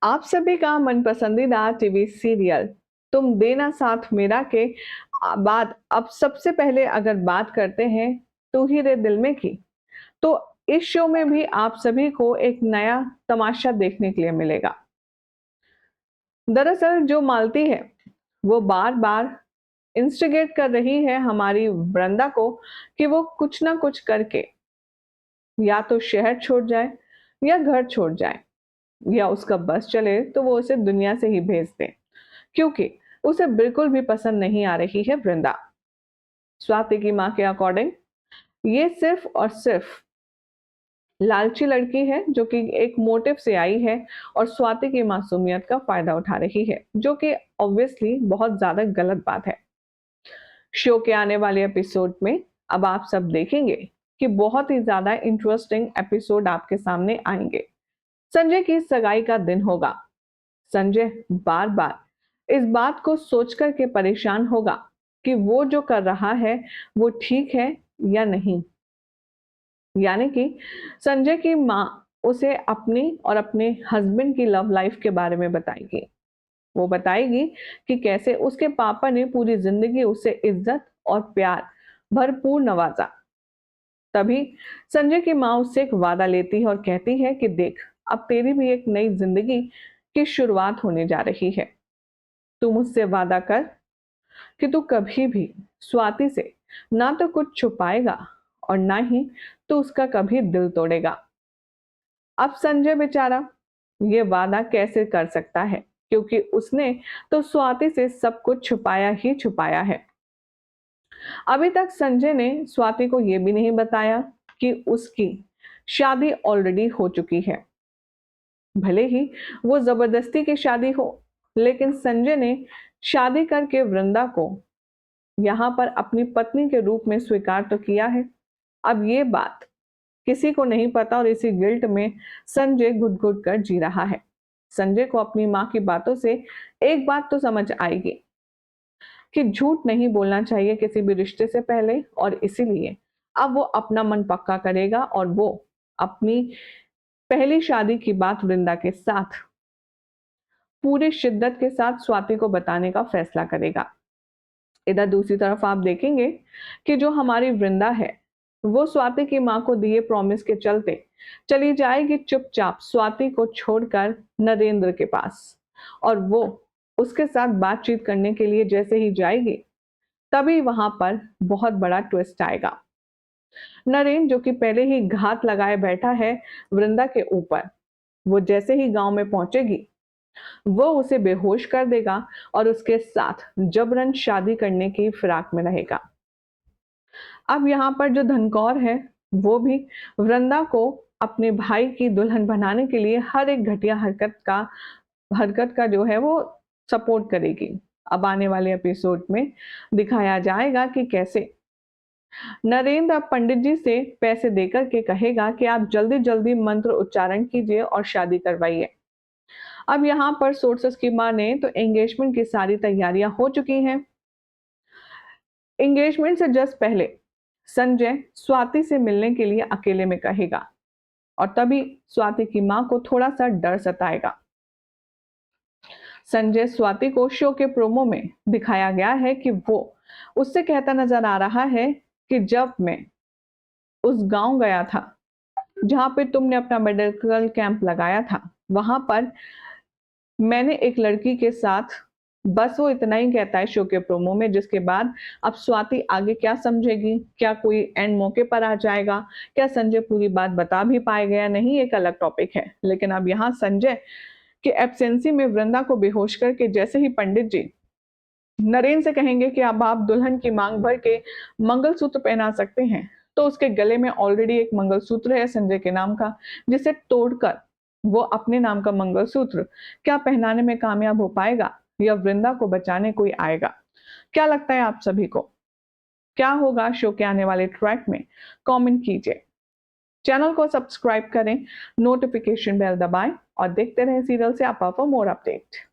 आप सभी का मन पसंदीदा टीवी सीरियल तुम देना साथ मेरा के बाद अब सबसे पहले अगर बात करते हैं तू ही रे दिल में की, तो इस शो में भी आप सभी को एक नया तमाशा देखने के लिए मिलेगा। दरअसल जो मालती है वो बार बार इंस्टिगेट कर रही है हमारी वृंदा को कि वो कुछ ना कुछ करके या तो शहर छोड़ जाए या घर छोड़ जाए या उसका बस चले तो वो उसे दुनिया से ही भेज दे, क्योंकि उसे बिल्कुल भी पसंद नहीं आ रही है वृंदा। स्वाति की मां के अकॉर्डिंग ये सिर्फ और सिर्फ लालची लड़की है जो कि एक मोटिव से आई है और स्वाति की मासूमियत का फायदा उठा रही है, जो कि ऑब्वियसली बहुत ज्यादा गलत बात है। शो के आने वाले एपिसोड में अब आप सब देखेंगे कि बहुत ही ज्यादा इंटरेस्टिंग एपिसोड आपके सामने आएंगे। संजय की सगाई का दिन होगा। संजय बार बार इस बात को सोचकर के परेशान होगा कि वो जो कर रहा है वो ठीक है या नहीं। यानी कि संजय की माँ उसे अपनी और अपने हस्बैंड की लव लाइफ के बारे में बताएगी। वो बताएगी कि कैसे उसके पापा ने पूरी जिंदगी उसे इज्जत और प्यार भरपूर नवाजा। तभी संजय की माँ उससे एक वादा लेती है और कहती है कि देख, अब तेरी भी एक नई जिंदगी की शुरुआत होने जा रही है। तू मुझसे वादा कर कि तू कभी भी स्वाति से ना तो कुछ छुपाएगा और ना ही तू उसका कभी दिल तोड़ेगा। अब संजय बेचारा ये वादा कैसे कर सकता है, क्योंकि उसने तो स्वाति से सब कुछ छुपाया ही छुपाया है। अभी तक संजय ने स्वाति को यह भी नहीं बताया कि उसकी शादी ऑलरेडी हो चुकी है। भले ही वो जबरदस्ती की शादी हो, लेकिन संजय ने शादी करके वृंदा को यहाँ पर अपनी पत्नी के रूप में स्वीकार तो किया है। अब ये बात किसी को नहीं पता और इसी गिल्ट में संजय घुट घुट कर जी रहा है। संजय को अपनी माँ की बातों से एक बात तो समझ आएगी कि झूठ नहीं बोलना चाहिए किसी भी रिश्ते से पहले, और इसीलिए अब वो अपना मन पक्का करेगा और वो अपनी पहली शादी की बात वृंदा के साथ पूरी शिद्दत के साथ स्वाति को बताने का फैसला करेगा। इधर दूसरी तरफ आप देखेंगे कि जो हमारी वृंदा है वो स्वाति की मां को दिए प्रॉमिस के चलते चली जाएगी चुपचाप स्वाति को छोड़कर नरेंद्र के पास। और वो उसके साथ बातचीत करने के लिए जैसे ही जाएगी तभी वहां पर बहुत बड़ा ट्विस्ट आएगा। नरेंद्र जो कि पहले ही घात लगाए बैठा है वृंदा के ऊपर, वो जैसे ही गांव में पहुंचेगी वो उसे बेहोश कर देगा और उसके साथ जबरन शादी करने की फिराक में रहेगा। अब यहाँ पर जो धनकौर है वो भी वृंदा को अपने भाई की दुल्हन बनाने के लिए हर एक घटिया हरकत का जो है वो सपोर्ट करेगी। अब आने वाले एपिसोड में दिखाया जाएगा कि कैसे नरेंद्र अब पंडित जी से पैसे देकर के कहेगा कि आप जल्दी जल्दी मंत्र उच्चारण कीजिए और शादी करवाइए। अब यहाँ पर सोर्सेस की माने तो एंगेजमेंट की सारी तैयारियां हो चुकी हैं। एंगेजमेंट से जस्ट पहले संजय स्वाति से मिलने के लिए अकेले में कहेगा और तभी स्वाति की मां को थोड़ा सा डर सताएगा। संजय स्वाति को शो के प्रोमो में दिखाया गया है कि वो उससे कहता नजर आ रहा है कि जब मैं उस गांव गया था जहां पे तुमने अपना मेडिकल कैंप लगाया था, वहां पर मैंने एक लड़की के साथ, बस वो इतना ही कहता है शो के प्रोमो में, जिसके बाद अब स्वाति आगे क्या समझेगी, क्या कोई एंड मौके पर आ जाएगा, क्या संजय पूरी बात बता भी पाएगा या नहीं, एक अलग टॉपिक है। लेकिन अब यहाँ संजय के एब्सेंसी में वृंदा को बेहोश करके जैसे ही पंडित जी नरेंद्र से कहेंगे कि अब आप दुल्हन की मांग भर के मंगलसूत्र पहना सकते हैं, तो उसके गले में ऑलरेडी एक मंगलसूत्र है संजय के नाम का, जिसे तोड़कर वो अपने नाम का मंगलसूत्र क्या पहनाने में कामयाब हो पाएगा या वृंदा को बचाने कोई आएगा? क्या लगता है आप सभी को, क्या होगा शो के आने वाले ट्रैक में? कमेंट कीजिए। चैनल को सब्सक्राइब करें, नोटिफिकेशन बेल दबाएं और देखते रहें सीरियल से आपा फॉर मोर अपडेट।